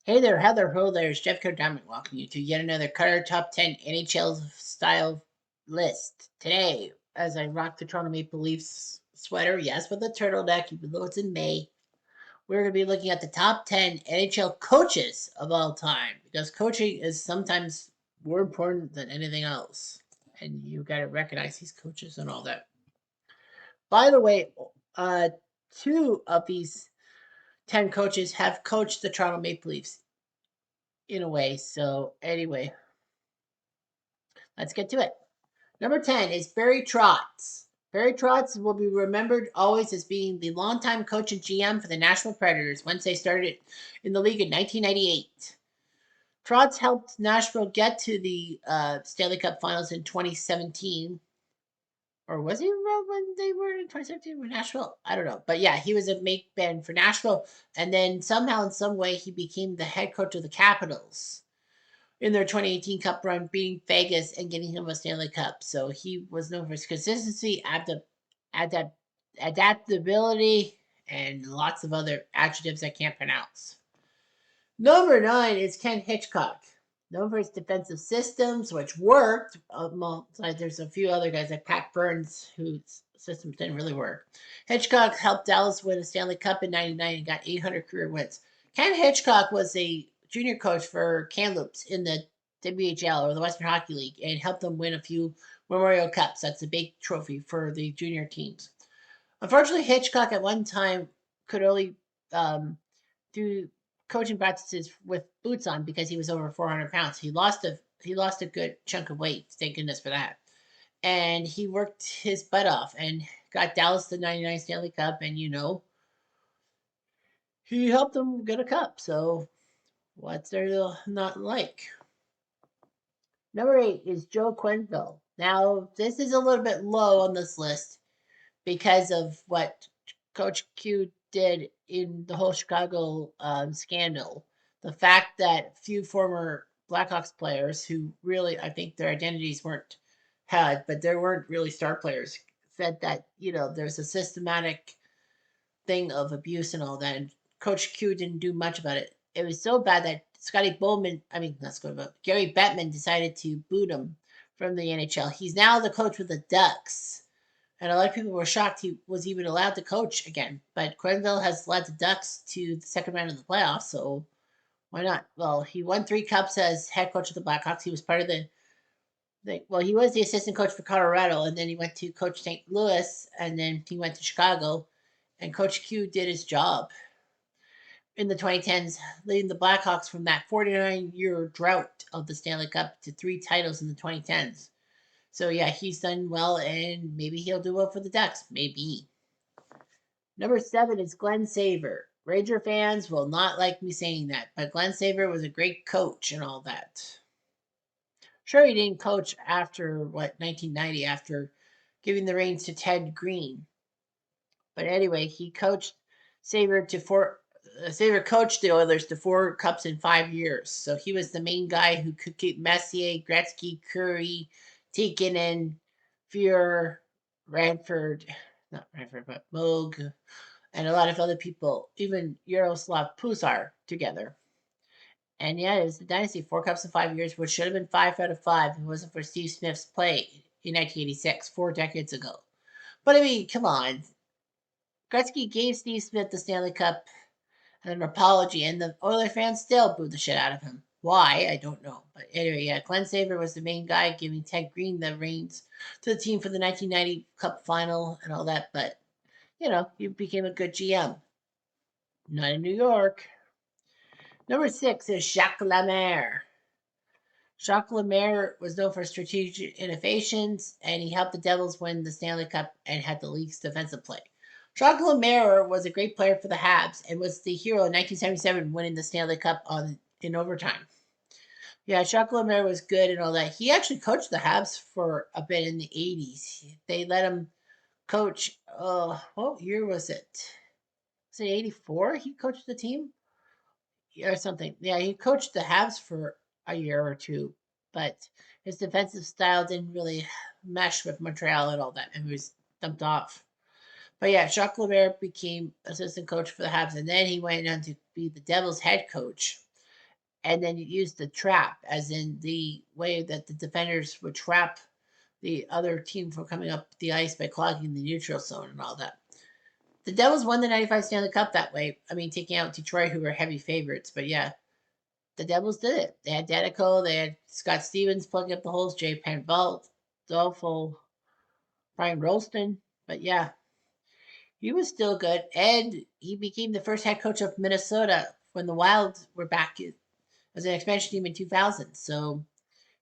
Hey there, Heather, ho there, it's Jeff Diamond welcoming you to yet another Cutter Top 10 NHL style list. Today, as I rock the Toronto Maple Leafs sweater, yes, with a turtleneck, even though it's in May, we're going to be looking at the top 10 NHL coaches of all time because coaching is sometimes more important than anything else. And you got to recognize these coaches and all that. By the way, uh, two of these 10 coaches have coached the Toronto Maple Leafs in a way. So, anyway, let's get to it. Number 10 is Barry Trotz. Barry Trotz will be remembered always as being the longtime coach and GM for the Nashville Predators once they started in the league in 1998. Trotz helped Nashville get to the Stanley Cup Finals in 2017. Or was he around when they were in 2017 with Nashville? I don't know. But yeah, he was a make man for Nashville. And then somehow, in some way, he became the head coach of the Capitals in their 2018 Cup run, beating Vegas and getting him a Stanley Cup. So he was known for his consistency, adapt, adaptability, and lots of other adjectives I can't pronounce. Number 9 is Ken Hitchcock, known for his defensive systems, which worked. There's a few other guys like Pat Burns, whose systems didn't really work. Hitchcock helped Dallas win a Stanley Cup in '99 and got 800 career wins. Ken Hitchcock was a junior coach for Kamloops in the WHL, or the Western Hockey League, and helped them win a few Memorial Cups. That's a big trophy for the junior teams. Unfortunately, Hitchcock at one time could only do coaching practices with boots on because he was over 400 pounds. He lost a good chunk of weight. Thank goodness for that. And he worked his butt off and got Dallas the '99 Stanley Cup. And he helped them get a cup. So what's there to not like? Number 8 is Joe Quenneville. Now this is a little bit low on this list because of what Coach Q did in the whole Chicago scandal. The fact that few former Blackhawks players who really, I think their identities weren't had, but they weren't really star players, said that, there's a systematic thing of abuse and all that. And Coach Q didn't do much about it. It was so bad that not Scotty, but Gary Bettman decided to boot him from the NHL. He's now the coach with the Ducks, and a lot of people were shocked he was even allowed to coach again. But Quenneville has led the Ducks to the second round of the playoffs, so why not? Well, he won 3 cups as head coach of the Blackhawks. He was part of he was the assistant coach for Colorado, and then he went to coach St. Louis, and then he went to Chicago, and Coach Q did his job in the 2010s, leading the Blackhawks from that 49-year drought of the Stanley Cup to 3 titles in the 2010s. So yeah, he's done well, and maybe he'll do well for the Ducks. Maybe. Number 7 is Glenn Saver. Ranger fans will not like me saying that, but Glenn Saver was a great coach and all that. Sure, he didn't coach after 1990, after giving the reins to Ted Green. But anyway, he coached Saver to four. Saver coached the Oilers to 4 cups in 5 years. So he was the main guy who could keep Messier, Gretzky, Curry, Tikkanen, Fuhrer, Ranford, not Ranford, but Moog, and a lot of other people, even Yaroslav Puzar, together. And yeah, it was the dynasty, 4 cups in 5 years, which should have been 5 out of 5 if it wasn't for Steve Smith's play in 1986, 4 decades ago. But I mean, come on. Gretzky gave Steve Smith the Stanley Cup and an apology, and the Oilers fans still booed the shit out of him. Why? I don't know. But anyway, yeah, Glenn Saver was the main guy giving Ted Green the reins to the team for the 1990 Cup final and all that. But, he became a good GM. Not in New York. Number 6 is Jacques Lemaire. Jacques Lemaire was known for strategic innovations, and he helped the Devils win the Stanley Cup and had the league's defensive play. Jacques Lemaire was a great player for the Habs and was the hero in 1977, winning the Stanley Cup in overtime. Yeah, Jacques Lemaire was good and all that. He actually coached the Habs for a bit in the 80s. They let him coach, what year was it? Was it 84? He coached the team? Or something. Yeah, he coached the Habs for a year or two, but his defensive style didn't really mesh with Montreal and all that, and he was dumped off. But yeah, Jacques Lemaire became assistant coach for the Habs, and then he went on to be the Devils' head coach. and then you use the trap, as in the way that the defenders would trap the other team from coming up the ice by clogging the neutral zone and all that. The Devils won the 95 Stanley Cup that way. I mean, taking out Detroit, who were heavy favorites. But yeah, the Devils did it. They had Danico, they had Scott Stevens plugging up the holes, Jay Penvalt, Dolfo, Brian Rolston. But yeah, he was still good. And he became the first head coach of Minnesota when the Wild were back as an expansion team in 2000. So,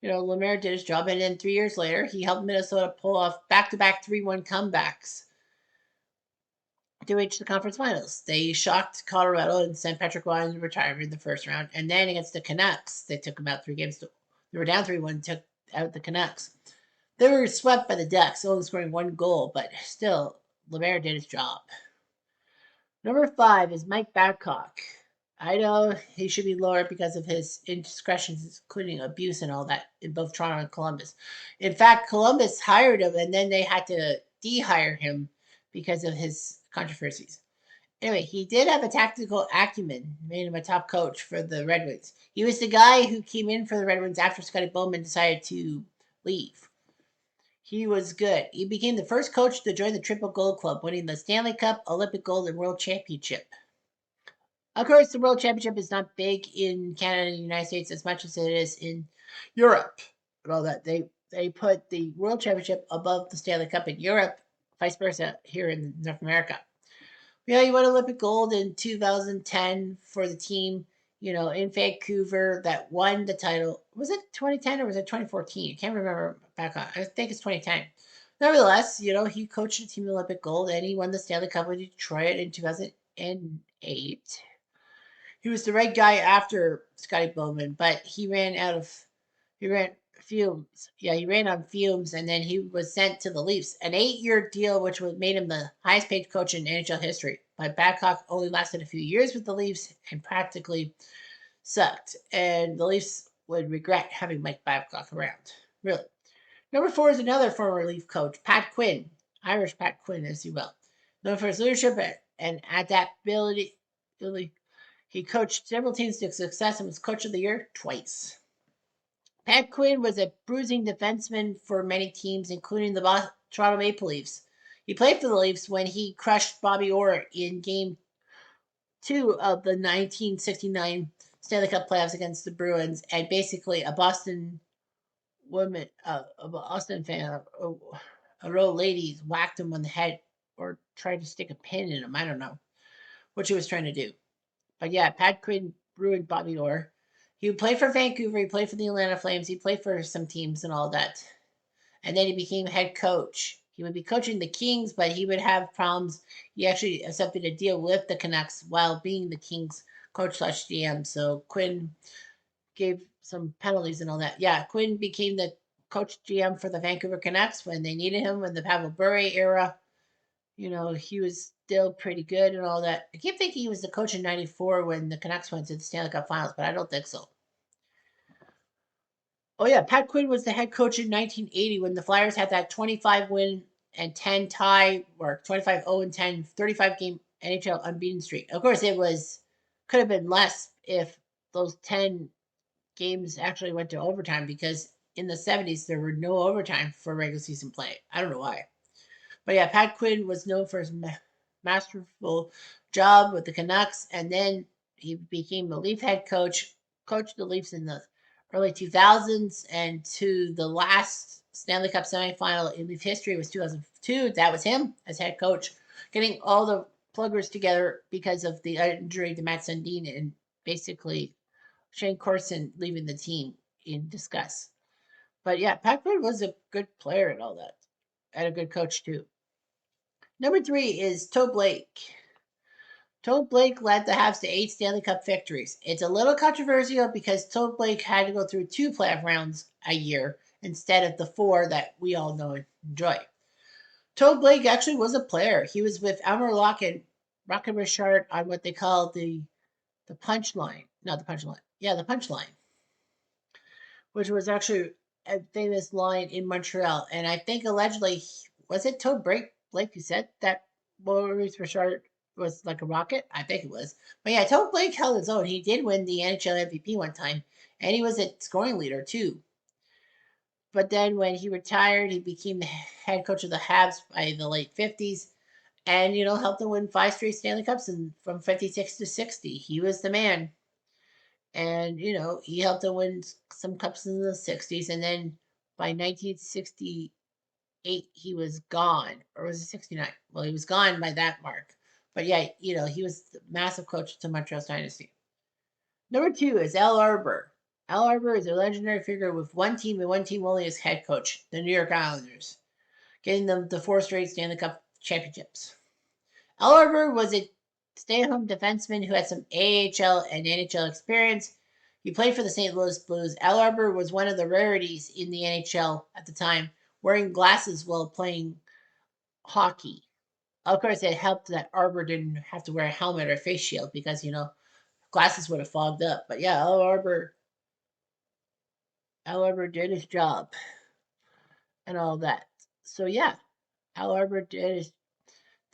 Lemaire did his job. And then 3 years later, he helped Minnesota pull off back-to-back 3-1 comebacks to reach the conference finals. They shocked Colorado and sent Patrick Roy into retirement in the first round. And then against the Canucks, they took them out 3 games. They were down 3-1, took out the Canucks. They were swept by the Ducks, only scoring 1 goal, but still, Lemaire did his job. Number 5 is Mike Babcock. I know he should be lower because of his indiscretions, including abuse and all that, in both Toronto and Columbus. In fact, Columbus hired him, and then they had to de-hire him because of his controversies. Anyway, he did have a tactical acumen, made him a top coach for the Red Wings. He was the guy who came in for the Red Wings after Scotty Bowman decided to leave. He was good. He became the first coach to join the Triple Gold Club, winning the Stanley Cup, Olympic Gold, and World Championship. Of course, the World Championship is not big in Canada and the United States as much as it is in Europe and all that. They put the World Championship above the Stanley Cup in Europe, vice versa here in North America. Yeah, he won Olympic gold in 2010 for the team, in Vancouver that won the title. Was it 2010 or was it 2014? I can't remember back on. I think it's 2010. Nevertheless, he coached the team in Olympic gold and he won the Stanley Cup with Detroit in 2008. He was the right guy after Scotty Bowman, but he ran fumes. Yeah, he ran on fumes, and then he was sent to the Leafs. An 8-year deal, which made him the highest paid coach in NHL history. But Babcock only lasted a few years with the Leafs and practically sucked. And the Leafs would regret having Mike Babcock around. Really. Number 4 is another former Leaf coach, Pat Quinn. Irish Pat Quinn, as you will. Known for his leadership and adaptability. He coached several teams to success and was coach of the year twice. Pat Quinn was a bruising defenseman for many teams, including the Toronto Maple Leafs. He played for the Leafs when he crushed Bobby Orr in Game 2 of the 1969 Stanley Cup playoffs against the Bruins, and basically a Boston woman, a Boston fan, a row of ladies whacked him on the head or tried to stick a pin in him. I don't know what she was trying to do. But yeah, Pat Quinn ruined Bobby Orr. He would play for Vancouver. He played for the Atlanta Flames. He played for some teams and all that. And then he became head coach. He would be coaching the Kings, but he would have problems. He actually accepted a deal with the Canucks while being the Kings coach / GM. So Quinn gave some penalties and all that. Yeah, Quinn became the coach GM for the Vancouver Canucks when they needed him in the Pavel Bure era. He was still pretty good and all that. I keep thinking he was the coach in '94 when the Canucks went to the Stanley Cup Finals, but I don't think so. Oh yeah, Pat Quinn was the head coach in 1980 when the Flyers had that 25 win and 10 tie, or 25-0 and 10, 35 game NHL unbeaten streak. Of course, could have been less if those 10 games actually went to overtime, because in the 70s there were no overtime for regular season play. I don't know why. But yeah, Pat Quinn was known for his masterful job with the Canucks, and then he became the Leaf head coach, coached the Leafs in the early 2000s, and to the last Stanley Cup semifinal in Leaf history was 2002. That was him as head coach, getting all the pluggers together because of the injury to Matt Sundin and basically Shane Corson leaving the team in disgust. But yeah, Pat Quinn was a good player and all that, and a good coach too. Number 3 is Toe Blake. Toe Blake led the Habs to 8 Stanley Cup victories. It's a little controversial because Toe Blake had to go through 2 playoff rounds a year instead of the 4 that we all know and enjoy. Toe Blake actually was a player. He was with Elmer Locke and Richard on what they call the punchline. Not the punchline. Yeah, the punchline, which was actually a famous line in Montreal. And I think allegedly, was it Toe Blake who said that Maurice Richard was like a rocket. I think it was. But yeah, Todd Blake held his own. He did win the NHL MVP one time, and he was a scoring leader too. But then when he retired, he became the head coach of the Habs by the late 50s and, helped them win 5 straight Stanley Cups and from 56 to 60. He was the man. And, he helped them win some cups in the 60s. And then by 1968, he was gone. Or was it 69? Well, he was gone by that mark. But yeah, he was the massive coach to Montreal's dynasty. Number 2 is Al Arbor. Al Arbor is a legendary figure with one team and one team only as head coach, the New York Islanders, getting them the 4 straight Stanley Cup championships. Al Arbor was a stay-at-home defenseman who had some AHL and NHL experience. He played for the St. Louis Blues. Al Arbor was one of the rarities in the NHL at the time, wearing glasses while playing hockey. Of course, it helped that Arbor didn't have to wear a helmet or face shield because, glasses would have fogged up. But yeah, Al Arbor did his job and all that. So yeah, Al Arbor did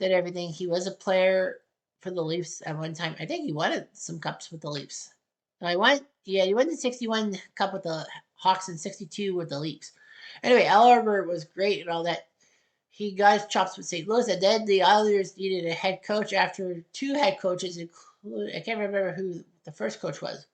everything. He was a player for the Leafs at one time. I think he won some cups with the Leafs. No, he won the 61 cup with the Hawks and 62 with the Leafs. Anyway, Al Arbor was great and all that. He got his chops with St. Louis, and then the Islanders needed a head coach after 2 head coaches, I can't remember who the first coach was.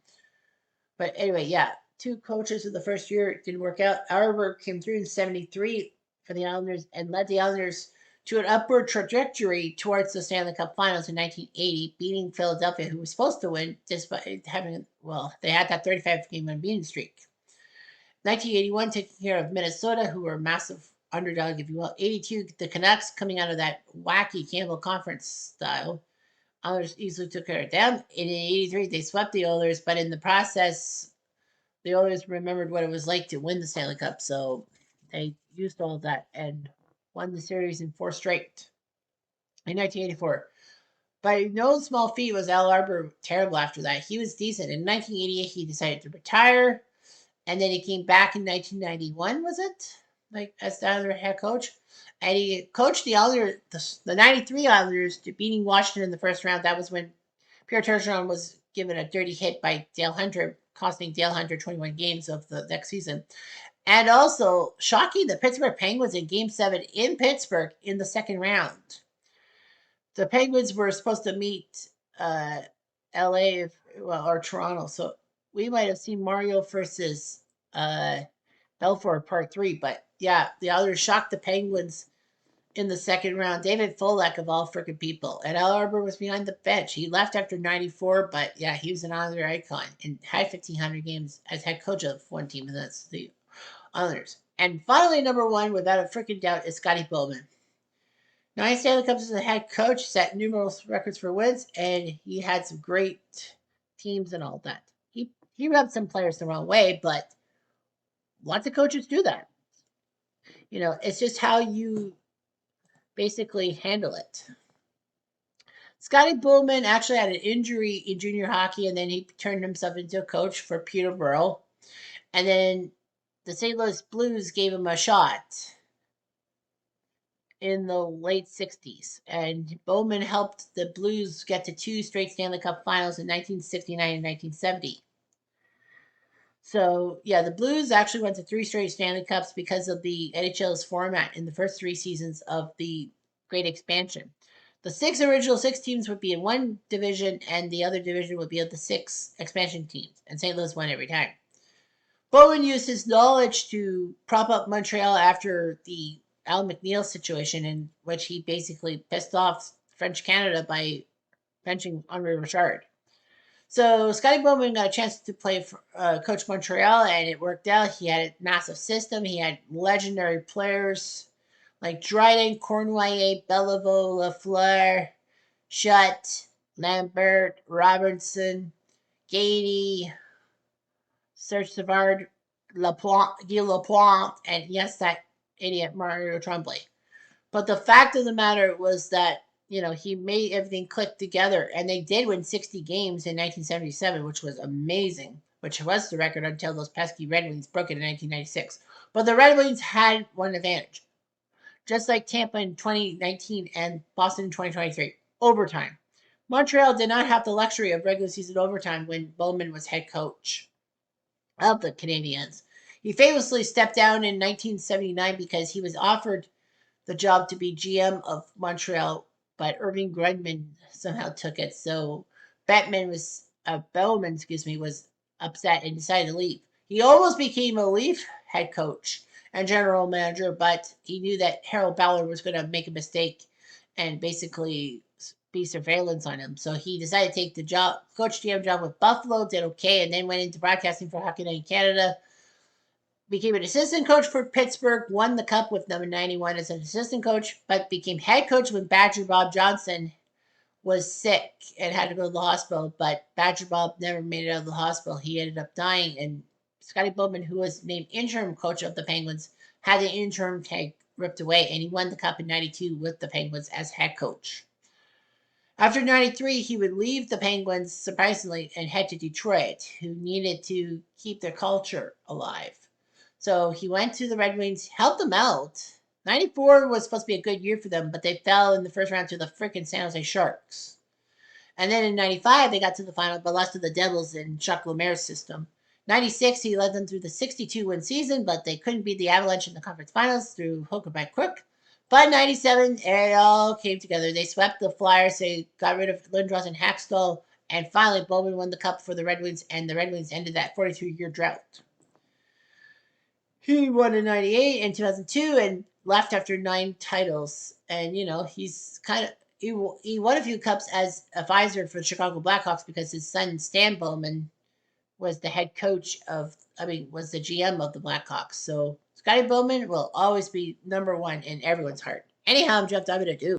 But anyway, yeah, 2 coaches in the first year. It didn't work out. Arbor came through in 73 for the Islanders and led the Islanders to an upward trajectory towards the Stanley Cup Finals in 1980, beating Philadelphia, who was supposed to win despite having, they had that 35-game unbeaten streak. 1981, taking care of Minnesota, who were a massive underdog, if you will. 82, the Canucks, coming out of that wacky Campbell Conference style. Oilers easily took care of them. In 83, they swept the Oilers, but in the process, the Oilers remembered what it was like to win the Stanley Cup, so they used all of that and won the series in 4 straight. In 1984, by no small feat was Al Arbor terrible after that. He was decent. In 1988, he decided to retire, and then he came back in 1991, was it? Like, as the other head coach? And he coached the Islanders, the 93 Islanders, to beating Washington in the first round. That was when Pierre Turgeon was given a dirty hit by Dale Hunter, costing Dale Hunter 21 games of the next season. And also, shocking, the Pittsburgh Penguins in Game 7 in Pittsburgh in the second round. The Penguins were supposed to meet LA or Toronto, so we might have seen Mario versus Belfort Part 3. But yeah, the Oilers shocked the Penguins in the second round. David Folek, of all freaking people. And Al Arbor was behind the bench. He left after 94, but yeah, he was an Islander icon and had 1,500 games as head coach of one team, and that's the Islanders. And finally, number 1, without a freaking doubt, is Scotty Bowman. 9 Stanley Cups as a head coach, set numerous records for wins, and he had some great teams and all that. He rubbed some players the wrong way, but lots of coaches do that. It's just how you basically handle it. Scotty Bowman actually had an injury in junior hockey, and then he turned himself into a coach for Peterborough. And then the St. Louis Blues gave him a shot in the late 60s. And Bowman helped the Blues get to 2 straight Stanley Cup finals in 1969 and 1970. So, yeah, the Blues actually went to 3 straight Stanley Cups because of the NHL's format in the first 3 seasons of the Great Expansion. The original 6 teams would be in one division, and the other division would be of the 6 expansion teams. And St. Louis won every time. Bowman used his knowledge to prop up Montreal after the Al McNeil situation, in which he basically pissed off French Canada by benching Henri Richard. So Scotty Bowman got a chance to play for coach Montreal, and it worked out. He had a massive system. He had legendary players like Dryden, Cournoyer, Beliveau, Lafleur, Schutt, Lambert, Robertson, Gady, Serge Savard, Guy Lapointe, and yes, that idiot Mario Tremblay. But the fact of the matter was that, he made everything click together, and they did win 60 games in 1977, which was amazing, which was the record until those pesky Red Wings broke it in 1996. But the Red Wings had one advantage, just like Tampa in 2019 and Boston in 2023. overtime. Montreal did not have the luxury of regular season overtime when Bowman was head coach of the Canadiens. He famously stepped down in 1979 because he was offered the job to be GM of Montreal, but Irving Grudman somehow took it. So Bowman, was upset and decided to leave. He almost became a Leaf head coach and general manager, but he knew that Harold Ballard was going to make a mistake and basically be surveillance on him. So he decided to take the job, coach GM job with Buffalo, did okay, and then went into broadcasting for Hockey Night in Canada. Became an assistant coach for Pittsburgh, won the cup with number 91 as an assistant coach, but became head coach when Badger Bob Johnson was sick and had to go to the hospital. But Badger Bob never made it out of the hospital. He ended up dying, and Scotty Bowman, who was named interim coach of the Penguins, had the interim tag ripped away, and he won the cup in 92 with the Penguins as head coach. After 93, he would leave the Penguins, surprisingly, and head to Detroit, who needed to keep their culture alive. So he went to the Red Wings, helped them out. 94 was supposed to be a good year for them, but they fell in the first round to the freaking San Jose Sharks. And then in 95, they got to the final, but lost to the Devils in Jacques Lemaire's system. 96, he led them through the 62-win season, but they couldn't beat the Avalanche in the conference finals through hook or by crook. But 97, it all came together. They swept the Flyers. They got rid of Lindros and Hackstall. And finally, Bowman won the cup for the Red Wings, and the Red Wings ended that 42-year drought. He won in 98 and 2002 and left after 9 titles. And, he's kind of, he won a few cups as a visor for the Chicago Blackhawks because his son, Stan Bowman, was the head coach was the GM of the Blackhawks. So Scotty Bowman will always be number one in everyone's heart. Anyhow, I'm Jeff Diamond.